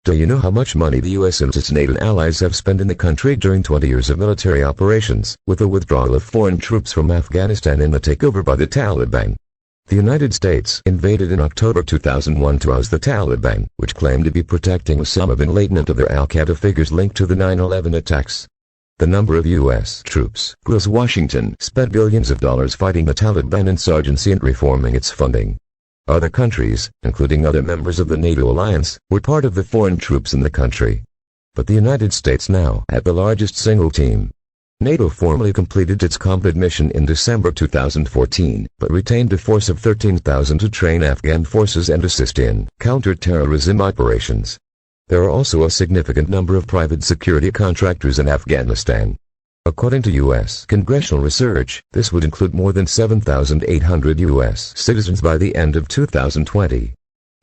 Do you know how much money the US and its NATO allies have spent in the country during 20 years of military operations, with the withdrawal of foreign troops from Afghanistan and the takeover by the Taliban? The United States invaded in October 2001 to oust the Taliban, which claimed to be protecting Osama bin Laden and other al-Qaeda figures linked to the 9/11 attacks. The number of U.S. troops grew as Washington spent billions of dollars fighting the Taliban insurgency and reforming its funding. Other countries, including other members of the NATO alliance, were part of the foreign troops in the country. But the United States now had the largest single team. NATO formally completed its combat mission in December 2014, but retained a force of 13,000 to train Afghan forces and assist in counter-terrorism operations. There are also a significant number of private security contractors in Afghanistan. According to U.S. Congressional research, this would include more than 7,800 U.S. citizens by the end of 2020.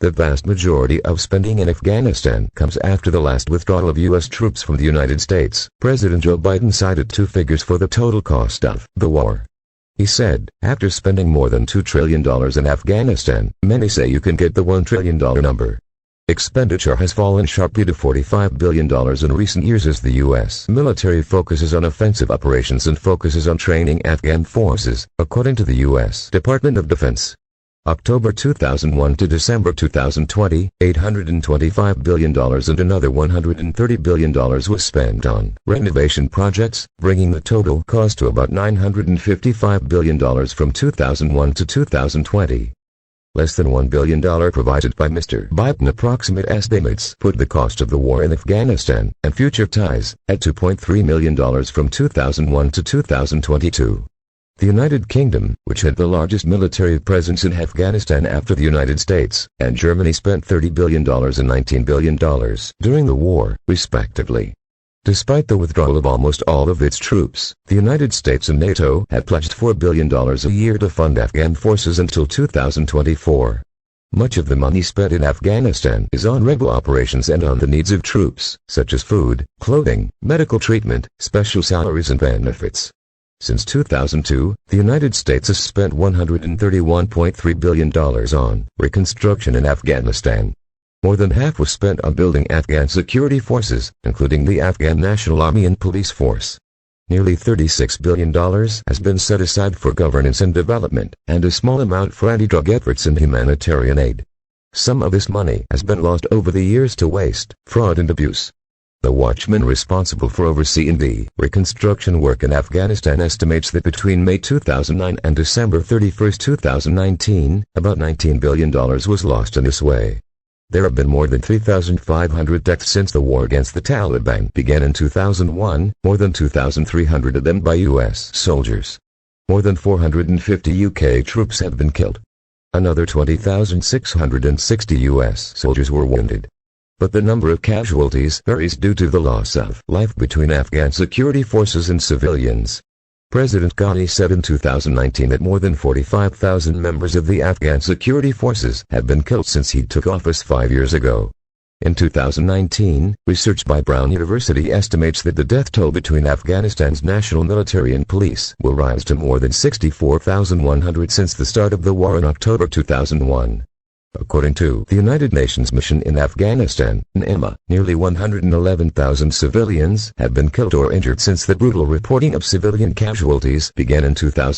The vast majority of spending in Afghanistan comes after the last withdrawal of U.S. troops from the United States. President Joe Biden cited two figures for the total cost of the war. He said, after spending more than $2 trillion in Afghanistan, many say you can get the $1 trillion number. Expenditure has fallen sharply to $45 billion in recent years as the U.S. military focuses on offensive operations and focuses on training Afghan forces, according to the U.S. Department of Defense. October 2001 to December 2020, $825 billion and another $130 billion was spent on renovation projects, bringing the total cost to about $955 billion from 2001 to 2020. Less than $1 billion provided by Mr. Biden. Approximate estimates put the cost of the war in Afghanistan and future ties at $2.3 million from 2001 to 2022. The United Kingdom, which had the largest military presence in Afghanistan after the United States, and Germany spent $30 billion and $19 billion during the war, respectively. Despite the withdrawal of almost all of its troops, the United States and NATO had pledged $4 billion a year to fund Afghan forces until 2024. Much of the money spent in Afghanistan is on rebel operations and on the needs of troops, such as food, clothing, medical treatment, special salaries and benefits. Since 2002, the United States has spent $131.3 billion on reconstruction in Afghanistan. More than half was spent on building Afghan security forces, including the Afghan National Army and Police Force. Nearly $36 billion has been set aside for governance and development, and a small amount for anti-drug efforts and humanitarian aid. Some of this money has been lost over the years to waste, fraud and abuse. The watchman responsible for overseeing the reconstruction work in Afghanistan estimates that between May 2009 and December 31, 2019, about $19 billion was lost in this way. There have been more than 3,500 deaths since the war against the Taliban began in 2001, more than 2,300 of them by U.S. soldiers. More than 450 UK troops have been killed. Another 20,660 U.S. soldiers were wounded. But the number of casualties varies due to the loss of life between Afghan security forces and civilians. President Ghani said in 2019 that more than 45,000 members of the Afghan security forces have been killed since he took office 5 years ago. In 2019, research by Brown University estimates that the death toll between Afghanistan's national military and police will rise to more than 64,100 since the start of the war in October 2001. According to the United Nations mission in Afghanistan, NIMA, nearly 111,000 civilians have been killed or injured since the brutal reporting of civilian casualties began in 2000.